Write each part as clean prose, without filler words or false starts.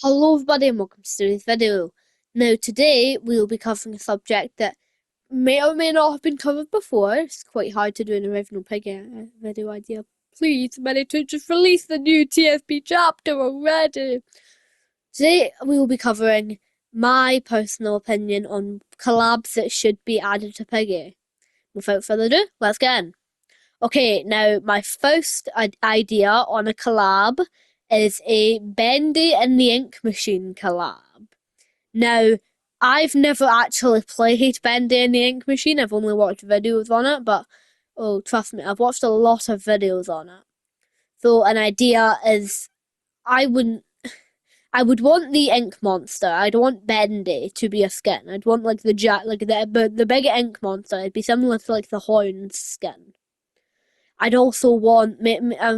Hello everybody and welcome to today's video. Now today we will be covering a subject that may or may not have been covered before. It's quite hard to do an original Piggy video idea. Please, Manito, just release the new TFP chapter already. Today we will be covering my personal opinion on collabs that should be added to Piggy. Without further ado, let's get in. Okay, now my first idea on a collab is a Bendy and the Ink Machine collab. Now, I've never actually played Bendy and the Ink Machine. I've only watched videos on it, but oh, trust me, I've watched a lot of videos on it. So an idea is, I wouldn't. I would want the ink monster. I'd want Bendy to be a skin. I'd want like the big ink monster. It'd be similar to like the Horns skin. I'd also want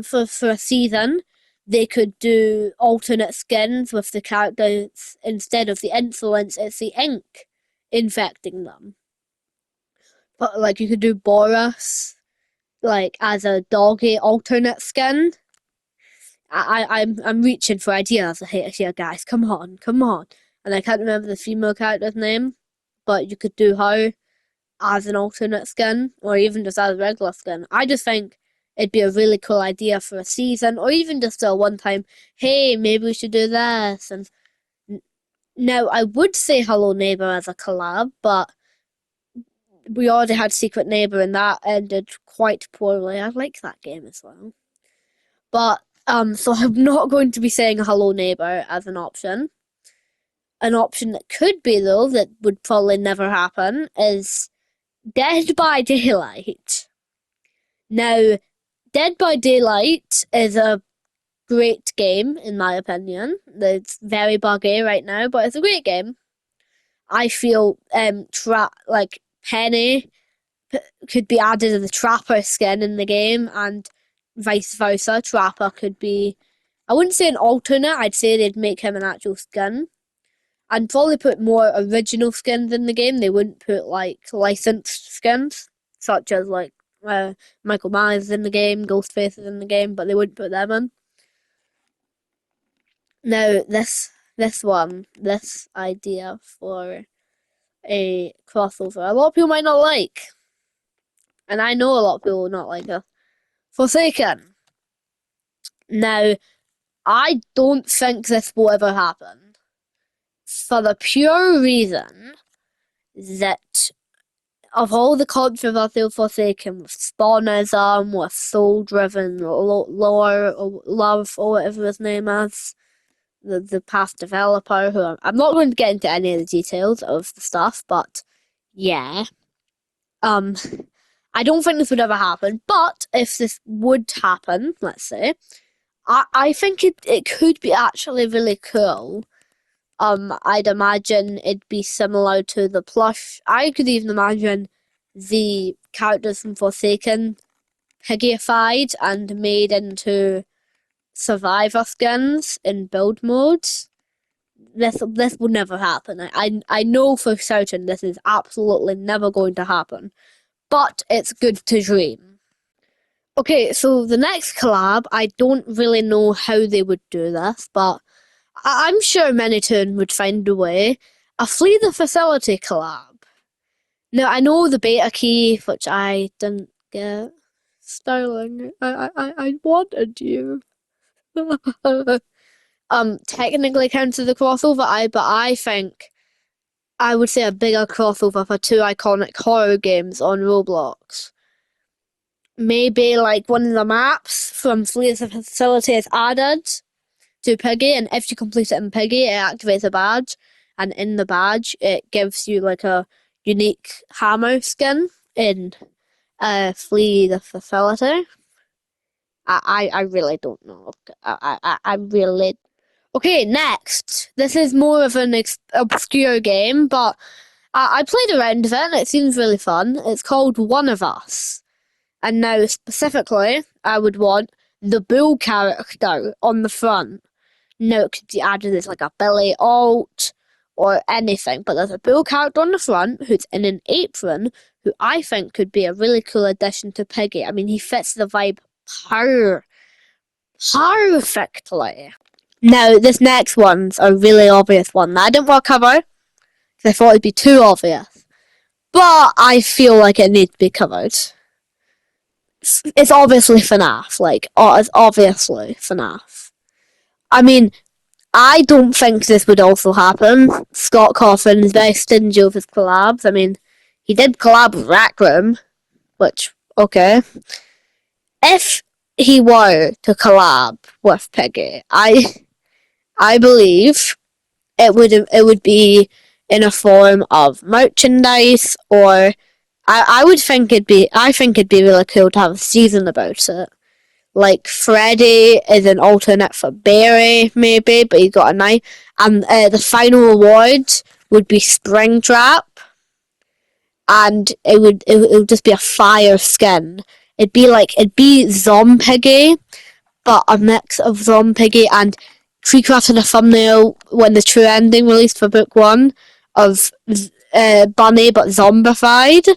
for a season they could do alternate skins with the characters instead of the influence. It's the ink infecting them. But like you could do Boris like as a doggy alternate skin. I'm reaching for ideas here, guys. Come on. And I can't remember the female character's name, but you could do her as an alternate skin, or even just as a regular skin. I just think it'd be a really cool idea for a season, or even just a one-time, hey, maybe we should do this. And now, I would say Hello Neighbor as a collab, but we already had Secret Neighbor, and that ended quite poorly. I like that game as well. But, so I'm not going to be saying Hello Neighbor as an option. An option that could be, though, that would probably never happen, is Dead by Daylight. Now, Dead by Daylight is a great game, in my opinion. It's very buggy right now, but it's a great game. I feel Penny could be added as a Trapper skin in the game, and vice versa. Trapper could be, I wouldn't say an alternate, I'd say they'd make him an actual skin. And probably put more original skins in the game. They wouldn't put like licensed skins, such as like Michael Myers is in the game, Ghostface is in the game, but they wouldn't put them in. Now this idea for a crossover, a lot of people might not like, and I know a lot of people will not like it. Forsaken. Now, I don't think this will ever happen. For the pure reason that of all the controversy of Forsaken, with Spawnism, with soul-driven lore, or love, or whatever his name is, the past developer, who I'm not going to get into any of the details of the stuff, but yeah. I don't think this would ever happen, but if this would happen, let's say, I think it could be actually really cool. I'd imagine it'd be similar to the plush. I could even imagine the characters from Forsaken piggified and made into survivor skins in build modes. This will never happen. I know for certain this is absolutely never going to happen. But it's good to dream. Okay, so the next collab, I don't really know how they would do this, but I'm sure Minitoon would find a way. A Flee the Facility collab. Now, I know the beta key, which I didn't get. Sterling, I wanted you. Technically counts as a crossover, but I think I would say a bigger crossover for two iconic horror games on Roblox. Maybe like one of the maps from Flee the Facility is added to Piggy, and if you complete it in Piggy, it activates a badge, and in the badge, it gives you like a unique hammer skin in Flee the Facility. I really don't know. I really. Okay, next. This is more of an obscure game, but I played around with it, and it seems really fun. It's called One of Us. And now, specifically, I would want the Bull character on the front. No, it could be added as like a Billy alt or anything, but there's a Bull character on the front who's in an apron, who I think could be a really cool addition to Piggy. I mean, he fits the vibe perfectly. Now, this next one's a really obvious one that I didn't want to cover because I thought it'd be too obvious. But I feel like it needs to be covered. It's obviously FNAF. It's obviously FNAF. I mean, I don't think this would also happen. Scott Coffin is very stingy with his collabs. I mean, he did collab with Rec Room, which, okay. If he were to collab with Piggy, I believe it would be in a form of merchandise, or I would think it'd be really cool to have a season about it. Like Freddy is an alternate for Barry, maybe, but he got a knife. And the final award would be Springtrap, and it would just be a fire skin. It'd be Zompiggy, but a mix of Zompiggy and Treecraft in a thumbnail when the true ending released for book one of Bunny but zombified,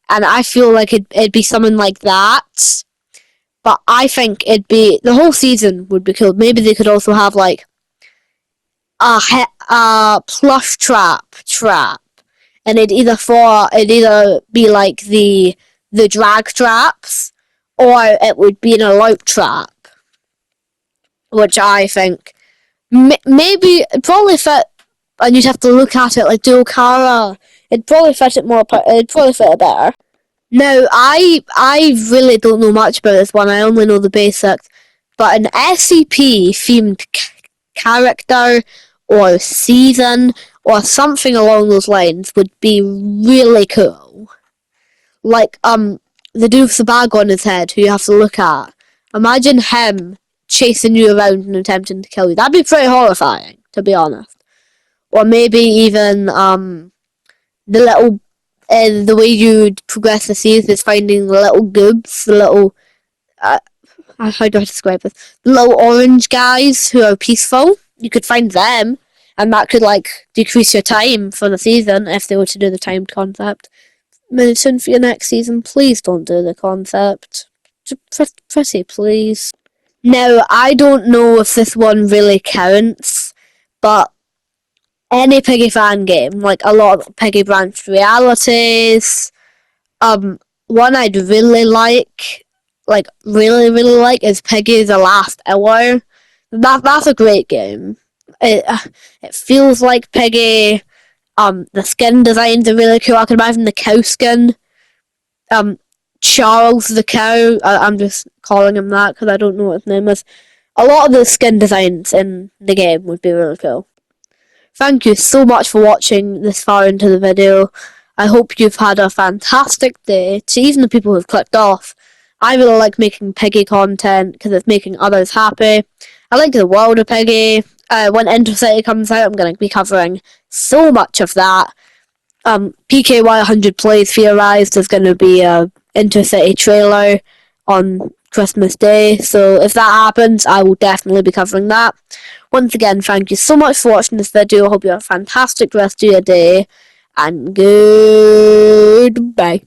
and I feel like it'd be something like that. But I think it'd be the whole season would be cool. Maybe they could also have like a plush trap, and it'd either be like the drag traps, or it would be an alert trap, which I think maybe it'd probably fit. And you'd have to look at it like dual Cara. It'd probably fit it more. It'd probably fit it better. No, I really don't know much about this one. I only know the basics. But an SCP themed character or season or something along those lines would be really cool. Like the dude with the bag on his head who you have to look at. Imagine him chasing you around and attempting to kill you. That'd be pretty horrifying, to be honest. Or maybe even the little the way you progress the season is finding the little goobs, the little how do I describe this? The little orange guys who are peaceful. You could find them, and that could decrease your time for the season if they were to do the timed concept. Mention for your next season, please don't do the concept. Pretty please. Now, I don't know if this one really counts, but any Piggy fan game, like a lot of Piggy branched realities. One I'd really really like, is Piggy the Last Hour. That's a great game. It feels like Piggy. The skin designs are really cool. I can imagine the cow skin. Charles the cow. I'm just calling him that because I don't know what his name is. A lot of the skin designs in the game would be really cool. Thank you so much for watching this far into the video. I hope you've had a fantastic day. To even the people who've clicked off, I really like making Piggy content because it's making others happy. I like the world of Piggy. When Intercity comes out, I'm going to be covering so much of that. PKY 100 Plays theorized there's going to be a Intercity trailer on Christmas Day, so if that happens, I will definitely be covering that. Once again, thank you so much for watching this video. I hope you have a fantastic rest of your day, and goodbye.